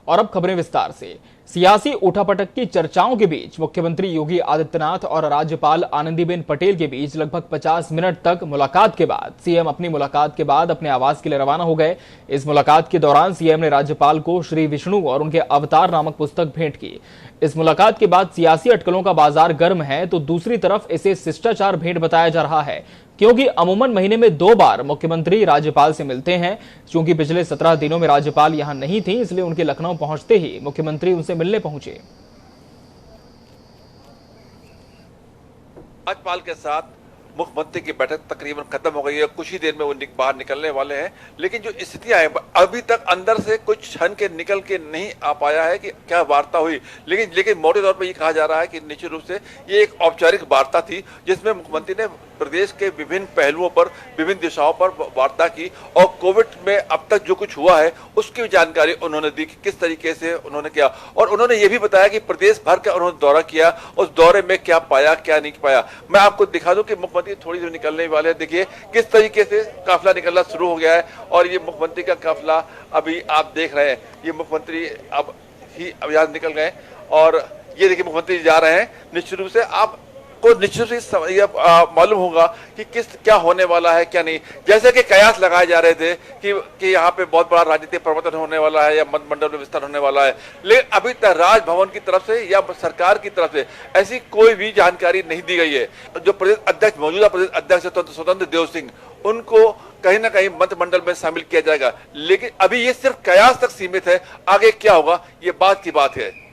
और अब खबरें विस्तार से। सियासी उठापटक की चर्चाओं के बीच मुख्यमंत्री योगी आदित्यनाथ और राज्यपाल आनंदीबेन पटेल के बीच लगभग 50 मिनट तक मुलाकात के बाद सीएम अपनी मुलाकात के बाद अपने आवास के लिए रवाना हो गए। इस मुलाकात के दौरान सीएम ने राज्यपाल को श्री विष्णु और उनके अवतार नामक पुस्तक भेंट की। इस मुलाकात के बाद सियासी अटकलों का बाजार गर्म है, तो दूसरी तरफ इसे शिष्टाचार भेंट बताया जा रहा है, क्योंकि अमूमन महीने में 2 बार मुख्यमंत्री राज्यपाल से मिलते हैं। चूंकि पिछले 17 दिनों में राज्यपाल यहां नहीं थी, इसलिए उनके लखनऊ पहुंचते ही मुख्यमंत्री उनसे मिलने पहुंचे। राज्यपाल के साथ मुख्यमंत्री की बैठक तकरीबन खत्म हो गई है, कुछ ही देर में वो बाहर निकलने वाले हैं। लेकिन जो स्थितियां हैं, अभी तक अंदर से कुछ छन के निकल के नहीं आ पाया है कि क्या वार्ता हुई। लेकिन मोटे तौर पर ये कहा जा रहा है कि निश्चित रूप से ये एक औपचारिक वार्ता थी, जिसमें मुख्यमंत्री ने प्रदेश के विभिन्न पहलुओं पर, विभिन्न दिशाओं पर वार्ता की और कोविड में अब तक जो कुछ हुआ है उसकी जानकारी उन्होंने दी कि किस तरीके से उन्होंने किया। और उन्होंने ये भी बताया कि प्रदेश भर का उन्होंने दौरा किया, उस दौरे में क्या पाया क्या नहीं पाया। मैं आपको दिखा दूं कि मुख्यमंत्री थोड़ी देर निकलने वाले हैं। देखिए किस तरीके से काफिला निकलना शुरू हो गया है और ये मुख्यमंत्री का काफिला अभी आप देख रहे हैं। ये मुख्यमंत्री अब यहाँ निकल गए और ये देखिए मुख्यमंत्री जा रहे हैं। निश्चित रूप से आप को निश्चित ही मालूम होगा कि क्या होने वाला है क्या नहीं। जैसे कि कयास लगाए जा रहे थे कि यहाँ पे बहुत बड़ा राजनीतिक परिवर्तन होने वाला है या मंत्रिमंडल में विस्तार होने वाला है, लेकिन अभी तक राजभवन की तरफ से या सरकार की तरफ से ऐसी कोई भी जानकारी नहीं दी गई है। जो प्रदेश अध्यक्ष, मौजूदा प्रदेश अध्यक्ष स्वतंत्र देव सिंह, उनको कहीं ना कहीं मंत्रिमंडल में शामिल किया जाएगा, लेकिन अभी ये सिर्फ कयास तक सीमित है। आगे क्या होगा ये बात की बात है।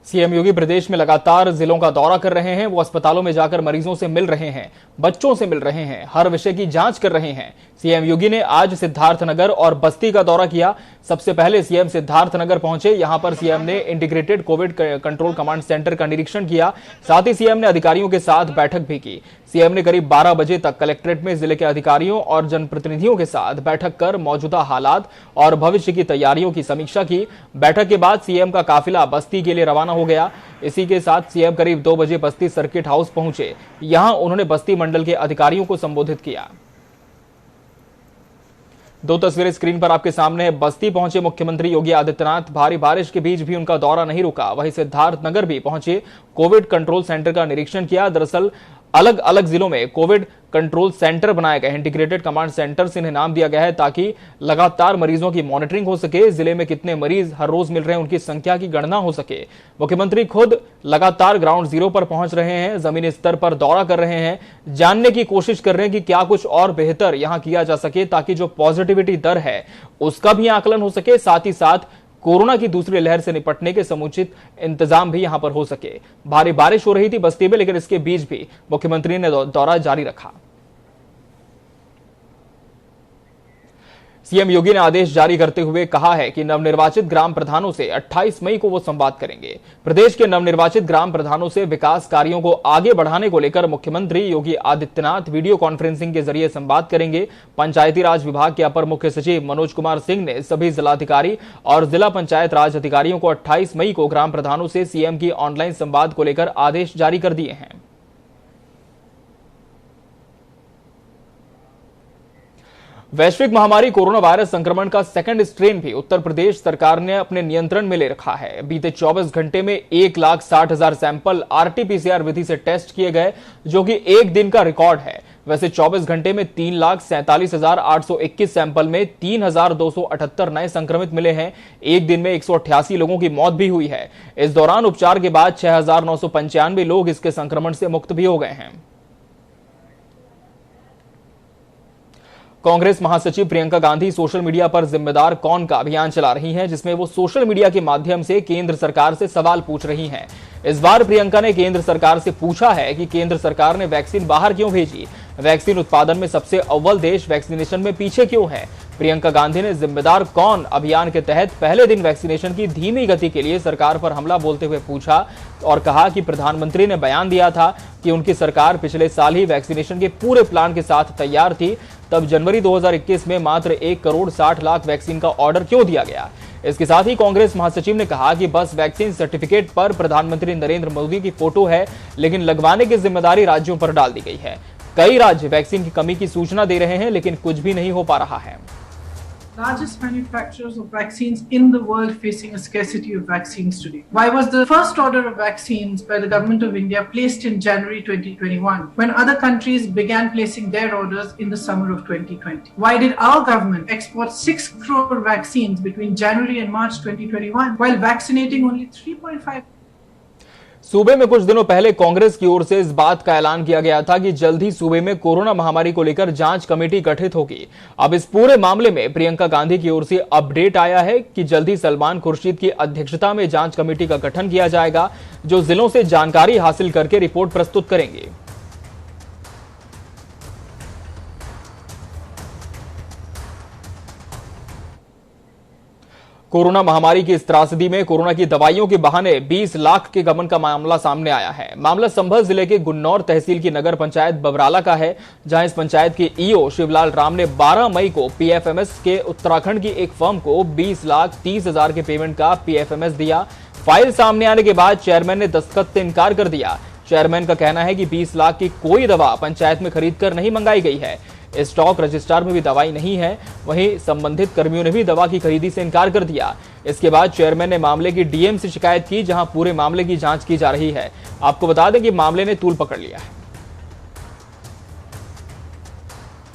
सीएम योगी प्रदेश में लगातार जिलों का दौरा कर रहे हैं। वो अस्पतालों में जाकर मरीजों से मिल रहे हैं, बच्चों से मिल रहे हैं, हर विषय की जांच कर रहे हैं। सीएम योगी ने आज सिद्धार्थनगर और बस्ती का दौरा किया। सबसे पहले सीएम सिद्धार्थनगर पहुंचे। यहां पर सीएम ने integrated Covid control command centre का निरीक्षण किया। साथ ही सीएम ने अधिकारियों के साथ बैठक भी की। सीएम ने करीब 12 बजे तक कलेक्ट्रेट में जिले के अधिकारियों और जनप्रतिनिधियों के साथ बैठक कर मौजूदा हालात और भविष्य की तैयारियों की समीक्षा की। बैठक के बाद सीएम का काफिला बस्ती के लिए रवाना हो गया। इसी के साथ सीएम करीब 2 बजे बस्ती सर्किट हाउस पहुंचे। यहां उन्होंने बस्ती मंडल के अधिकारियों को संबोधित किया। 2 तस्वीरें स्क्रीन पर आपके सामने है। बस्ती पहुंचे मुख्यमंत्री योगी आदित्यनाथ। भारी बारिश के बीच भी उनका दौरा नहीं रुका। वहीं सिद्धार्थनगर भी पहुंचे, कोविड कंट्रोल सेंटर का निरीक्षण किया। दरअसल अलग अलग जिलों में कोविड कंट्रोल सेंटर बनाए गए। इंटीग्रेटेड कमांड सेंटर से इन्हें नाम दिया गया है ताकि लगातार मरीजों की मॉनिटरिंग हो सके। जिले में कितने मरीज हर रोज मिल रहे हैं उनकी संख्या की गणना हो सके। मुख्यमंत्री खुद लगातार ग्राउंड जीरो पर पहुंच रहे हैं, जमीनी स्तर पर दौरा कर रहे हैं, जानने की कोशिश कर रहे हैं कि क्या कुछ और बेहतर यहां किया जा सके ताकि जो पॉजिटिविटी दर है उसका भी आकलन हो सके। साथ ही साथ कोरोना की दूसरी लहर से निपटने के समुचित इंतजाम भी यहां पर हो सके। भारी बारिश हो रही थी बस्ती में, लेकिन इसके बीच भी मुख्यमंत्री ने दौरा जारी रखा। सीएम योगी ने आदेश जारी करते हुए कहा है कि नवनिर्वाचित ग्राम प्रधानों से 28 मई को वो संवाद करेंगे। प्रदेश के नवनिर्वाचित ग्राम प्रधानों से विकास कार्यों को आगे बढ़ाने को लेकर मुख्यमंत्री योगी आदित्यनाथ वीडियो कॉन्फ्रेंसिंग के जरिए संवाद करेंगे। पंचायती राज विभाग के अपर मुख्य सचिव मनोज कुमार सिंह ने सभी जिलाधिकारी और जिला पंचायत राज अधिकारियों को 28 मई को ग्राम प्रधानों से सीएम की ऑनलाइन संवाद को लेकर आदेश जारी कर दिए हैं। वैश्विक महामारी कोरोना वायरस संक्रमण का सेकंड स्ट्रेन भी उत्तर प्रदेश सरकार ने अपने नियंत्रण में ले रखा है। बीते 24 घंटे में 1,60,000 सैंपल आरटी-पीसीआर विधि से टेस्ट किए गए, जो कि एक दिन का रिकॉर्ड है। वैसे 24 घंटे में 3,47,821 सैंपल में 3,278 नए संक्रमित मिले हैं। एक दिन में 188 लोगों की मौत भी हुई है। इस दौरान उपचार के बाद 6,995 लोग इसके संक्रमण से मुक्त भी हो गए हैं। कांग्रेस महासचिव प्रियंका गांधी सोशल मीडिया पर जिम्मेदार कौन का अभियान चला रही हैं, जिसमें वो सोशल मीडिया के माध्यम से केंद्र सरकार से सवाल पूछ रही हैं। इस बार प्रियंका ने केंद्र सरकार से पूछा है कि केंद्र सरकार ने वैक्सीन बाहर क्यों भेजी, वैक्सीन उत्पादन में सबसे अव्वल देश वैक्सीनेशन में पीछे क्यों है। प्रियंका गांधी ने जिम्मेदार कौन अभियान के तहत पहले दिन वैक्सीनेशन की धीमी गति के लिए सरकार पर हमला बोलते हुए पूछा और कहा कि प्रधानमंत्री ने बयान दिया था कि उनकी सरकार पिछले साल ही वैक्सीनेशन के पूरे प्लान के साथ तैयार थी। तब जनवरी 2021 में मात्र 1,60,00,000 वैक्सीन का ऑर्डर क्यों दिया गया। इसके साथ ही कांग्रेस महासचिव ने कहा कि बस वैक्सीन सर्टिफिकेट पर प्रधानमंत्री नरेंद्र मोदी की फोटो है, लेकिन लगवाने की जिम्मेदारी राज्यों पर डाल दी गई है। कई राज्य वैक्सीन की कमी की सूचना दे रहे हैं, लेकिन कुछ भी नहीं हो पा रहा है। largest manufacturers of vaccines in the world facing a scarcity of vaccines today? Why was the first order of vaccines by the government of India placed in January 2021 when other countries began placing their orders in the summer of 2020? Why did our government export 6 crore vaccines between January and March 2021 while vaccinating only 3.5? सूबे में कुछ दिनों पहले कांग्रेस की ओर से इस बात का ऐलान किया गया था कि जल्द ही सूबे में कोरोना महामारी को लेकर जांच कमेटी गठित होगी। अब इस पूरे मामले में प्रियंका गांधी की ओर से अपडेट आया है कि जल्द ही सलमान खुर्शीद की अध्यक्षता में जांच कमेटी का गठन किया जाएगा, जो जिलों से जानकारी हासिल करके रिपोर्ट प्रस्तुत करेंगे। कोरोना महामारी की इस त्रासदी में कोरोना की दवाइयों के बहाने 20 लाख के गबन का मामला सामने आया है। मामला संभल जिले के गुन्नौर तहसील की नगर पंचायत बबराला का है, जहां इस पंचायत के ईओ शिवलाल राम ने 12 मई को पीएफएमएस के उत्तराखंड की एक फर्म को 20,30,000 के पेमेंट का पीएफएमएस दिया। फाइल सामने आने के बाद चेयरमैन ने दस्तखत से इनकार कर दिया। चेयरमैन का कहना है कि 20 लाख की कोई दवा पंचायत में खरीद कर नहीं मंगाई गई है। स्टॉक रजिस्ट्रार में भी दवाई नहीं है। वहीं संबंधित कर्मियों ने भी दवा की खरीदी से इनकार कर दिया। इसके बाद चेयरमैन ने मामले की डीएम से शिकायत की, जहां पूरे मामले की जांच की जा रही है। आपको बता दें कि मामले ने तूल पकड़ लिया है।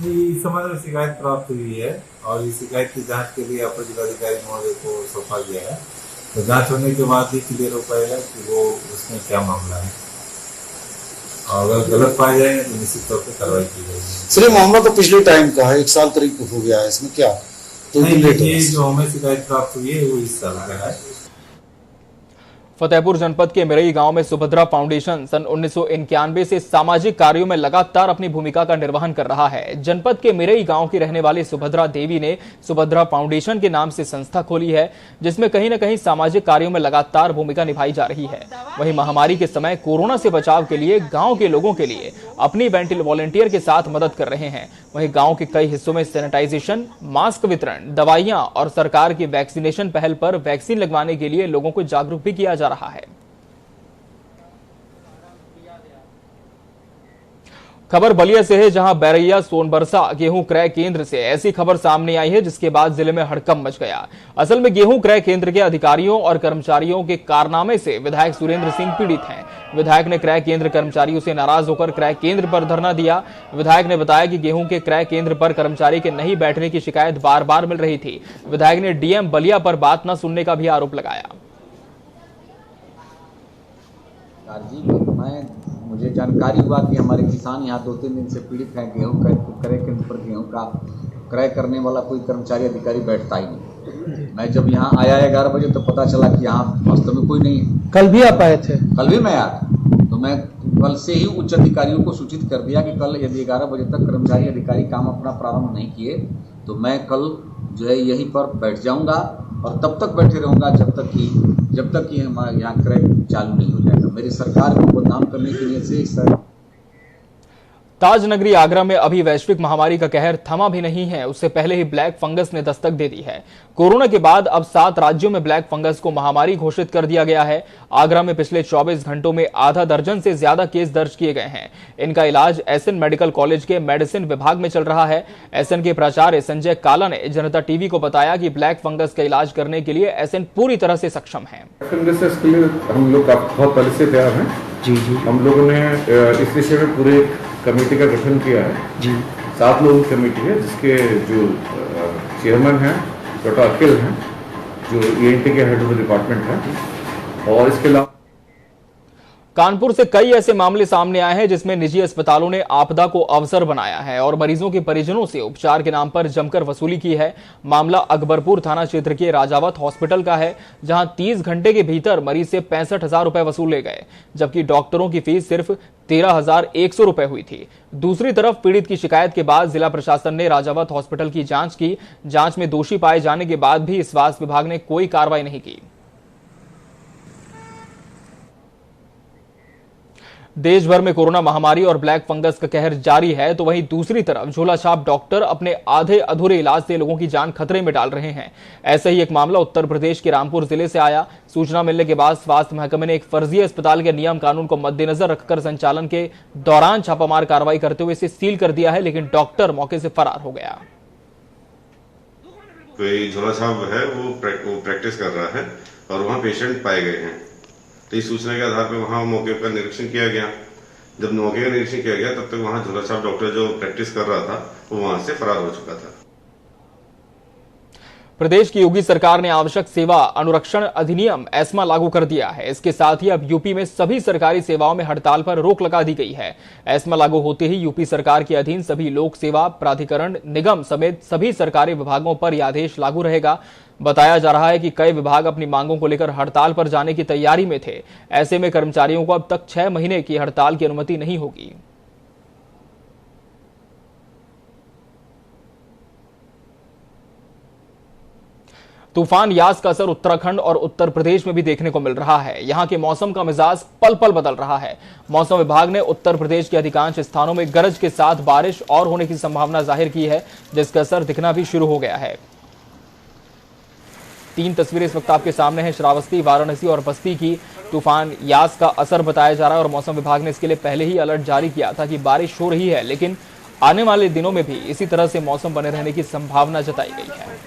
इस संबंध में शिकायत प्राप्त हुई है और इस शिकायत की जांच के लिए अपर जिलाधिकारी महोदय को सौंपा गया है। तो जांच होने के बाद ही क्लियर हो पाएगा कि वो उसमें क्या मामला है, और अगर गलत पाए जाएंगे तो निश्चित तौर पर कार्रवाई की जाएगी। सर, मामला तो पिछले टाइम का है, 1 साल करीब हो गया है, इसमें क्या तो ये जो हमें शिकायत प्राप्त हुई है वो इस साल का है। फतेहपुर जनपद के मिरई गांव में सुभद्रा फाउंडेशन सन 1991 से सामाजिक कार्यों में लगातार अपनी भूमिका का निर्वहन कर रहा है। जनपद के मिरई गांव की रहने वाली सुभद्रा देवी ने सुभद्रा फाउंडेशन के नाम से संस्था खोली है, जिसमें कहीं न कहीं सामाजिक कार्यों में लगातार भूमिका निभाई जा रही है। वहीं महामारी के समय कोरोना से बचाव के लिए गाँव के लोगों के लिए अपनी वॉलंटियर के साथ मदद कर रहे हैं। वहीं गाँव के कई हिस्सों में सैनिटाइजेशन, मास्क वितरण, दवाइयां और सरकार की वैक्सीनेशन पहल पर वैक्सीन लगवाने के लिए लोगों को जागरूक भी किया जा रहा है। खबर बलिया से है, जहां बैरैया सोनबरसा गेहूं क्रय केंद्र से ऐसी खबर सामने आई है जिसके बाद जिले में हड़कंप मच गया। असल में गेहूं क्रय केंद्र के अधिकारियों और कर्मचारियों के कारनामे से विधायक सुरेंद्र सिंह पीड़ित हैं। विधायक ने क्रय केंद्र कर्मचारियों से नाराज होकर क्रय केंद्र पर धरना दिया। विधायक ने बताया कि गेहूं के क्रय केंद्र पर कर्मचारी के नहीं बैठने की शिकायत बार बार मिल रही थी। विधायक ने डीएम बलिया पर बात न सुनने का भी आरोप लगाया। मुझे जानकारी हुआ कि हमारे किसान यहाँ 2-3 दिन से पीड़ित हैं। गेहूँ क्रय केंद्र पर गेहूँ का क्रय करने वाला कोई कर्मचारी अधिकारी बैठता ही नहीं। मैं जब यहाँ आया 11 बजे तो पता चला कि यहाँ वास्तव में कोई नहीं है। कल भी आप आए थे? कल भी मैं आया था। तो मैं कल से ही उच्च अधिकारियों को सूचित कर दिया कि कल यदि 11 बजे तक कर्मचारी अधिकारी काम अपना प्रारंभ नहीं किए तो मैं कल जो है यहीं पर बैठ जाऊंगा और तब तक बैठे रहूंगा जब तक कि हमारे यहाँ क्रय चालू नहीं हो जाएगा। मेरी सरकार को बदनाम करने के लिए से ताज नगरी आगरा में अभी वैश्विक महामारी का कहर थमा भी नहीं है, उससे पहले ही ब्लैक फंगस ने दस्तक दे दी है। कोरोना के बाद अब 7 राज्यों में ब्लैक फंगस को महामारी घोषित कर दिया गया है। आगरा में पिछले 24 घंटों में आधा दर्जन से ज्यादा केस दर्ज किए गए हैं। इनका इलाज एसएन मेडिकल कॉलेज के मेडिसिन विभाग में चल रहा है। एसएन के प्राचार्य संजय काला ने जनता टीवी को बताया कि ब्लैक फंगस का इलाज करने के लिए एसएन पूरी तरह से सक्षम है। इसके लिए हम लोग बहुत पहले से तैयार हैं। जी हम लोगों ने इस विषय में पूरे कमेटी का गठन किया है। जी 7 लोगों की कमेटी है, जिसके जो चेयरमैन हैं डॉक्टर अखिल हैं, जो ईएनटी के हेड ऑफ द डिपार्टमेंट हैं, और इसके अलावा कानपुर से कई ऐसे मामले सामने आए हैं जिसमें निजी अस्पतालों ने आपदा को अवसर बनाया है और मरीजों के परिजनों से उपचार के नाम पर जमकर वसूली की है। मामला अकबरपुर थाना क्षेत्र के राजावत हॉस्पिटल का है, जहां 30 घंटे के भीतर मरीज से 65,000 रुपए वसूले गए, जबकि डॉक्टरों की फीस सिर्फ 13,100 रुपए हुई थी। दूसरी तरफ पीड़ित की शिकायत के बाद जिला प्रशासन ने राजावत हॉस्पिटल की जांच की। जांच में दोषी पाए जाने के बाद भी स्वास्थ्य विभाग ने कोई कार्रवाई नहीं की। देश भर में कोरोना महामारी और ब्लैक फंगस का कहर जारी है, तो वहीं दूसरी तरफ झोलाछाप डॉक्टर अपने आधे अधूरे इलाज से लोगों की जान खतरे में डाल रहे हैं। ऐसा ही एक मामला उत्तर प्रदेश के रामपुर जिले से आया। सूचना मिलने के बाद स्वास्थ्य महकमे ने एक फर्जी अस्पताल के नियम कानून को मद्देनजर रखकर संचालन के दौरान छापामार कार्रवाई करते हुए इसे सील कर दिया है, लेकिन डॉक्टर मौके से फरार हो गया। कोई झोला छाप है वो प्रैक्टिस कर रहा है और वहाँ पेशेंट पाए गए हैं। तो इस सूचना के आधार पर वहाँ मौके का निरीक्षण किया गया। जब मौके का निरीक्षण किया गया तब तक वहाँ झोला छाप डॉक्टर जो प्रैक्टिस कर रहा था वो वहाँ से फरार हो चुका था। प्रदेश की योगी सरकार ने आवश्यक सेवा अनुरक्षण अधिनियम एस्मा लागू कर दिया है। इसके साथ ही अब यूपी में सभी सरकारी सेवाओं में हड़ताल पर रोक लगा दी गई है। एस्मा लागू होते ही यूपी सरकार के अधीन सभी लोक सेवा प्राधिकरण निगम समेत सभी सरकारी विभागों पर यह आदेश लागू रहेगा। बताया जा रहा है कि कई विभाग अपनी मांगों को लेकर हड़ताल पर जाने की तैयारी में थे। ऐसे में कर्मचारियों को अब तक 6 महीने की हड़ताल की अनुमति नहीं होगी। तूफान यास का असर उत्तराखंड और उत्तर प्रदेश में भी देखने को मिल रहा है। यहां के मौसम का मिजाज पल पल बदल रहा है। मौसम विभाग ने उत्तर प्रदेश के अधिकांश स्थानों में गरज के साथ बारिश और होने की संभावना जाहिर की है, जिसका असर दिखना भी शुरू हो गया है। 3 तस्वीरें इस वक्त आपके सामने हैं, श्रावस्ती, वाराणसी और बस्ती की। तूफान यास का असर बताया जा रहा है और मौसम विभाग ने इसके लिए पहले ही अलर्ट जारी किया था कि बारिश हो रही है, लेकिन आने वाले दिनों में भी इसी तरह से मौसम बने रहने की संभावना जताई गई है।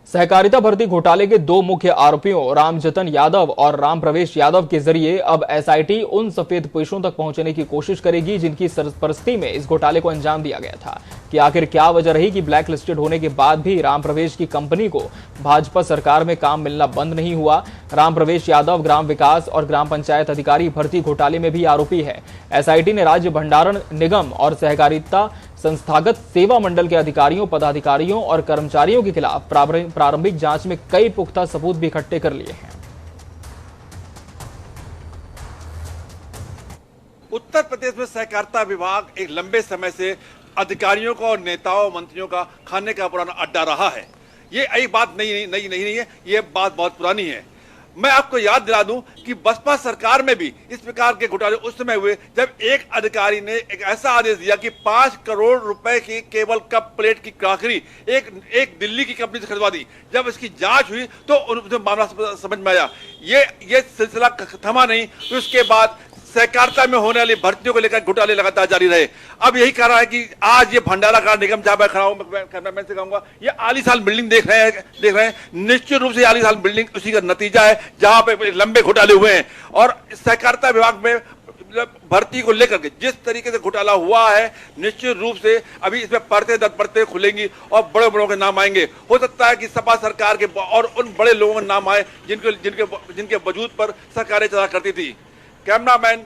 सहकारिता भर्ती घोटाले के 2 मुख्य आरोपियों रामजतन यादव और राम प्रवेश यादव के जरिए अब एसआईटी उन सफेद पोशों तक पहुंचने की कोशिश करेगी जिनकी सरपरस्ती में इस घोटाले को अंजाम दिया गया था। कि आखिर क्या वजह रही कि ब्लैक लिस्टेड होने के बाद भी राम प्रवेश की कंपनी को भाजपा सरकार में काम मिलना बंद नहीं हुआ। राम प्रवेश यादव ग्राम विकास और ग्राम पंचायत अधिकारी भर्ती घोटाले में भी आरोपी है। एसआईटी ने राज्य भंडारण निगम और सहकारिता संस्थागत सेवा मंडल के अधिकारियों, पदाधिकारियों और कर्मचारियों के खिलाफ प्रारंभिक जांच में कई पुख्ता सबूत भी इकट्ठे कर लिए हैं। उत्तर प्रदेश में सहकारिता विभाग एक लंबे समय से अधिकारियों का और नेताओं मंत्रियों का खाने का पुराना अड्डा रहा है। ये एक बात नहीं है, ये बात बहुत पुरानी है। मैं आपको याद दिला दूं कि बसपा सरकार में भी इस प्रकार के घोटाले उस समय हुए जब एक अधिकारी ने एक ऐसा आदेश दिया कि 5 करोड़ रुपए की केवल कप प्लेट की क्रॉकरी एक दिल्ली की कंपनी से खरीदवा दी। जब इसकी जांच हुई तो उन्हें मामला समझ में आया। ये सिलसिला थमा नहीं। तो उसके बाद सहकारिता में होने वाली भर्तियों को लेकर घोटाले लगातार जारी रहे। अब यही कह रहा है कि आज ये भंडारा का निगम जहां मैं खड़ा हूं, मैं से कहूंगा ये आलीशान बिल्डिंग देख रहे हैं। निश्चित रूप से आलीशान बिल्डिंग उसी का नतीजा है जहां पे लंबे घोटाले हुए हैं। और सहकारिता विभाग में भर्ती को लेकर के जिस तरीके से घोटाला हुआ है, निश्चित रूप से अभी इसमें परतें दर परतें खुलेंगी और बड़े बड़ों के नाम आएंगे। हो सकता है कि सपा सरकार के और उन बड़े लोगों के नाम आए जिनके वजूद पर सरकारें चला करती थी। कैमरामैन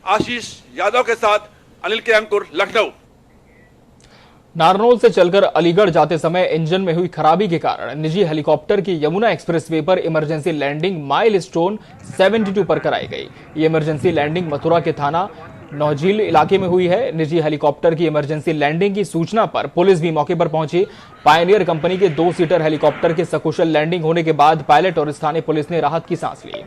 आशीष यादव के साथ अनिल के अंकुर, लखनऊ। नारनौल से चलकर अलीगढ़ जाते समय इंजन में हुई खराबी के कारण निजी हेलीकॉप्टर की यमुना एक्सप्रेसवे पर इमरजेंसी लैंडिंग माइलस्टोन 72 पर कराई गई। ये इमरजेंसी लैंडिंग मथुरा के थाना नौझील इलाके में हुई है। निजी हेलीकॉप्टर की इमरजेंसी लैंडिंग की सूचना पर पुलिस भी मौके पर पहुंची। पायनियर कंपनी के 2 सीटर हेलीकॉप्टर के सकुशल लैंडिंग होने के बाद पायलट और स्थानीय पुलिस ने राहत की सांस ली।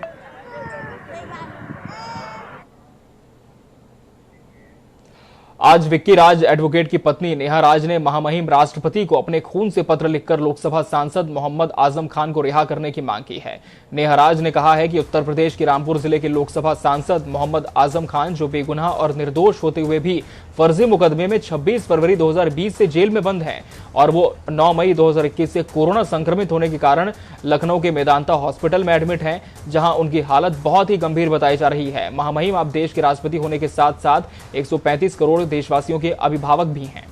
आज विक्की राज एडवोकेट की पत्नी नेहा राज ने महामहिम राष्ट्रपति को अपने खून से पत्र लिखकर लोकसभा सांसद मोहम्मद आजम खान को रिहा करने की मांग की है। नेहा राज ने कहा है कि उत्तर प्रदेश के रामपुर जिले के लोकसभा सांसद मोहम्मद आजम खान, जो बेगुनाह और निर्दोष होते हुए भी फर्जी मुकदमे में 26 फरवरी 2020 से जेल में बंद हैं और वो 9 मई 2021 से कोरोना संक्रमित होने के कारण लखनऊ के मेदांता हॉस्पिटल में एडमिट हैं, जहां उनकी हालत बहुत ही गंभीर बताई जा रही है। महामहिम आप देश के राष्ट्रपति होने के साथ साथ 135 करोड़ देशवासियों के अभिभावक भी हैं।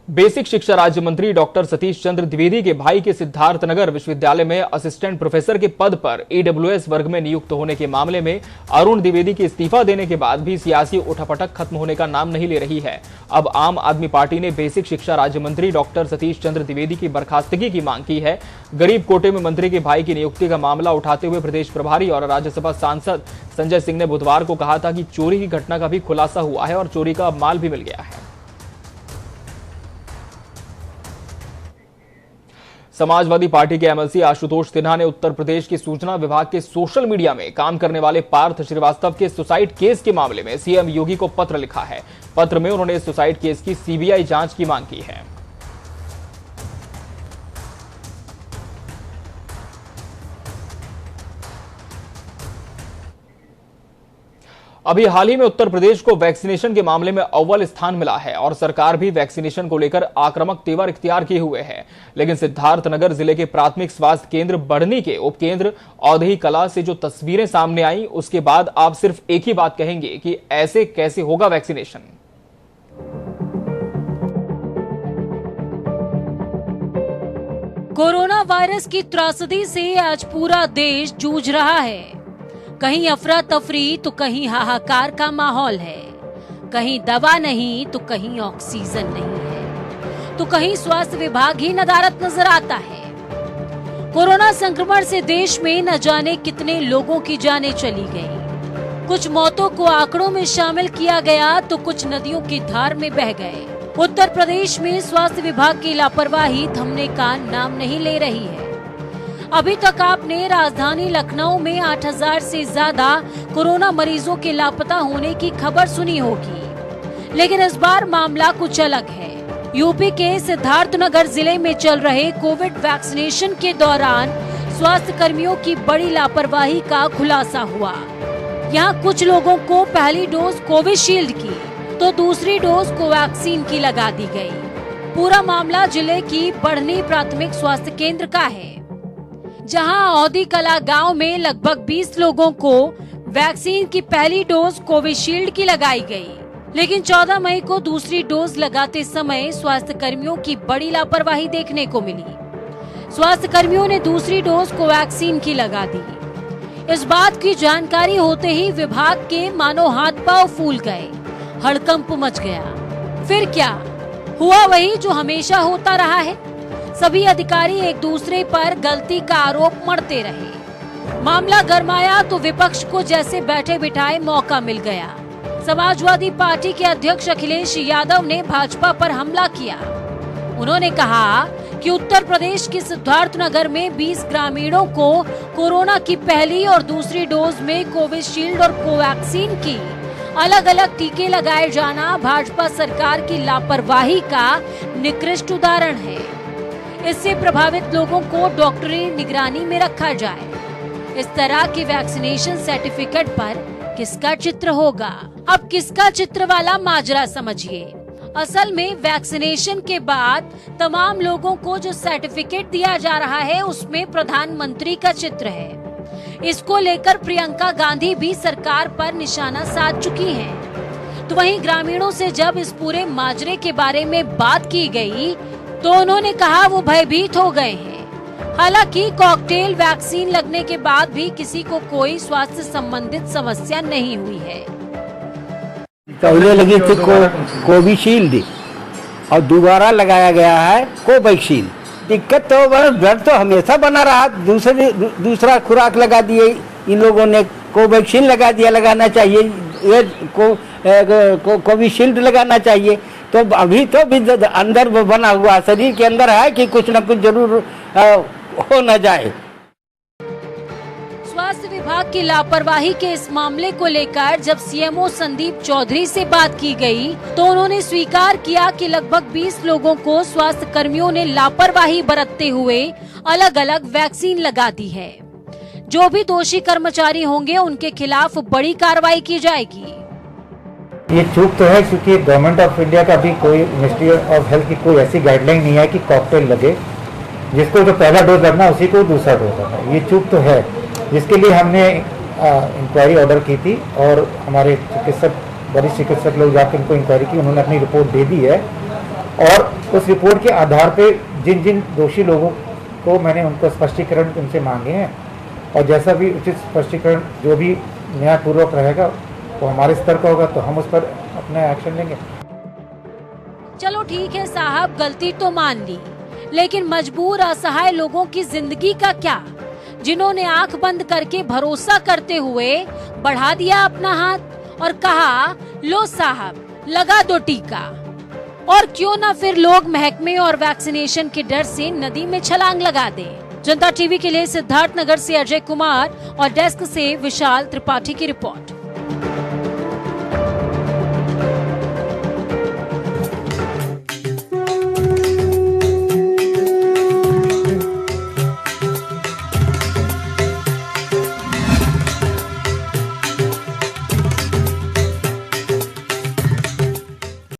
बेसिक शिक्षा राज्य मंत्री डॉक्टर सतीश चंद्र द्विवेदी के भाई के सिद्धार्थनगर विश्वविद्यालय में असिस्टेंट प्रोफेसर के पद पर ईडब्ल्यूएस वर्ग में नियुक्त होने के मामले में अरुण द्विवेदी के इस्तीफा देने के बाद भी सियासी उठापटक खत्म होने का नाम नहीं ले रही है। अब आम आदमी पार्टी ने बेसिक शिक्षा राज्य मंत्री डॉक्टर सतीश चंद्र द्विवेदी की बर्खास्तगी की मांग की है। गरीब कोटे में मंत्री के भाई की नियुक्ति का मामला उठाते हुए प्रदेश प्रभारी और राज्यसभा सांसद संजय सिंह ने बुधवार को कहा था कि चोरी की घटना का भी खुलासा हुआ है और चोरी का माल भी मिल गया है। समाजवादी पार्टी के एमएलसी आशुतोष सिन्हा ने उत्तर प्रदेश की सूचना विभाग के सोशल मीडिया में काम करने वाले पार्थ श्रीवास्तव के सुसाइड केस के मामले में सीएम योगी को पत्र लिखा है। पत्र में उन्होंने सुसाइड केस की सीबीआई जांच की मांग की है। अभी हाल ही में उत्तर प्रदेश को वैक्सीनेशन के मामले में अव्वल स्थान मिला है और सरकार भी वैक्सीनेशन को लेकर आक्रामक तेवर इख्तियार किए हुए है। लेकिन सिद्धार्थनगर जिले के प्राथमिक स्वास्थ्य केंद्र बढ़नी के उपकेंद्र औधई कला से जो तस्वीरें सामने आई, उसके बाद आप सिर्फ एक ही बात कहेंगे कि ऐसे कैसे होगा वैक्सीनेशन। कोरोना वायरस की त्रासदी से आज पूरा देश जूझ रहा है। कहीं अफरा तफरी तो कहीं हाहाकार का माहौल है, कहीं दवा नहीं तो कहीं ऑक्सीजन नहीं है, तो कहीं स्वास्थ्य विभाग ही नदारद नजर आता है। कोरोना संक्रमण से देश में न जाने कितने लोगों की जानें चली गई। कुछ मौतों को आंकड़ों में शामिल किया गया तो कुछ नदियों की धार में बह गए। उत्तर प्रदेश में स्वास्थ्य विभाग की लापरवाही थमने का नाम नहीं ले रही है। अभी तक आपने राजधानी लखनऊ में 8000 से ज्यादा कोरोना मरीजों के लापता होने की खबर सुनी होगी, लेकिन इस बार मामला कुछ अलग है। यूपी के सिद्धार्थनगर जिले में चल रहे कोविड वैक्सीनेशन के दौरान स्वास्थ्य कर्मियों की बड़ी लापरवाही का खुलासा हुआ। यहाँ कुछ लोगों को पहली डोज कोविशील्ड की तो दूसरी डोज कोवैक्सीन की लगा दी गई। पूरा मामला जिले की बढ़नी प्राथमिक स्वास्थ्य केंद्र का है, जहां औधी कला गांव में लगभग 20 लोगों को वैक्सीन की पहली डोज कोविशील्ड की लगाई गई, लेकिन 14 मई को दूसरी डोज लगाते समय स्वास्थ्य कर्मियों की बड़ी लापरवाही देखने को मिली। स्वास्थ्य कर्मियों ने दूसरी डोज कोवैक्सीन की लगा दी। इस बात की जानकारी होते ही विभाग के मानो हाथ पांव फूल गए, हड़कंप मच गया। फिर क्या हुआ? वही जो हमेशा होता रहा है। सभी अधिकारी एक दूसरे पर गलती का आरोप मढ़ते रहे। मामला गरमाया तो विपक्ष को जैसे बैठे बिठाए मौका मिल गया। समाजवादी पार्टी के अध्यक्ष अखिलेश यादव ने भाजपा पर हमला किया। उन्होंने कहा कि उत्तर प्रदेश के सिद्धार्थनगर में 20 ग्रामीणों को कोरोना की पहली और दूसरी डोज में कोविशील्ड और कोवैक्सीन की अलग अलग टीके लगाए जाना भाजपा सरकार की लापरवाही का निकृष्ट उदाहरण है। इससे प्रभावित लोगों को डॉक्टरी निगरानी में रखा जाए। इस तरह के वैक्सीनेशन सर्टिफिकेट पर किसका चित्र होगा? अब किसका चित्र वाला माजरा समझिए। असल में वैक्सीनेशन के बाद तमाम लोगों को जो सर्टिफिकेट दिया जा रहा है उसमें प्रधानमंत्री का चित्र है। इसको लेकर प्रियंका गांधी भी सरकार पर निशाना साध चुकी हैं। तो वहीं ग्रामीणों से जब इस पूरे माजरे के बारे में बात की गई तो उन्होंने कहा वो भयभीत हो गए हैं। हालांकि कॉकटेल वैक्सीन लगने के बाद भी किसी को कोई स्वास्थ्य संबंधित समस्या नहीं हुई है। पहले लगी थी कोविशील्ड और दोबारा लगाया गया है कोवैक्सीन। दिक्कत तो डर तो हमेशा बना रहा। दूसरा खुराक लगा दिए इन लोगों ने, कोवैक्सीन लगा दिया। लगाना चाहिए ये कोविशील्ड लगाना चाहिए। तो अभी तो भी अंदर बना हुआ शरीर के अंदर है कि कुछ न कुछ जरूर हो न जाए। स्वास्थ्य विभाग की लापरवाही के इस मामले को लेकर जब सीएमओ संदीप चौधरी से बात की गई तो उन्होंने स्वीकार किया कि लगभग 20 लोगों को स्वास्थ्य कर्मियों ने लापरवाही बरतते हुए अलग अलग वैक्सीन लगा दी है। जो भी दोषी कर्मचारी होंगे उनके खिलाफ बड़ी कार्रवाई की जाएगी। ये चूक तो है क्योंकि गवर्नमेंट ऑफ इंडिया का भी कोई मिनिस्ट्री ऑफ हेल्थ की कोई ऐसी गाइडलाइन नहीं है कि कॉकटेल लगे, जिसको जो पहला डोज लगना उसी को दूसरा डोज लगना। ये चूक तो है, जिसके लिए हमने इंक्वायरी ऑर्डर की थी और हमारे चिकित्सक वरिष्ठ चिकित्सक लोग जाकर उनको इंक्वायरी की, उन्होंने अपनी रिपोर्ट दे दी है। और उस रिपोर्ट के आधार पे जिन जिन दोषी लोगों को मैंने उनको स्पष्टीकरण उनसे मांगे हैं और जैसा भी उचित स्पष्टीकरण जो भी न्यायपूर्वक रहेगा वो हमारे स्तर का होगा तो हम उस पर अपना एक्शन लेंगे। चलो ठीक है साहब, गलती तो मान ली, लेकिन मजबूर असहाय लोगों की जिंदगी का क्या, जिन्होंने आंख बंद करके भरोसा करते हुए बढ़ा दिया अपना हाथ और कहा लो साहब लगा दो टीका। और क्यों ना फिर लोग महकमे और वैक्सीनेशन के डर से नदी में छलांग लगा दें। जनता टीवी के लिए सिद्धार्थनगर से अजय कुमार और डेस्क से विशाल त्रिपाठी की रिपोर्ट।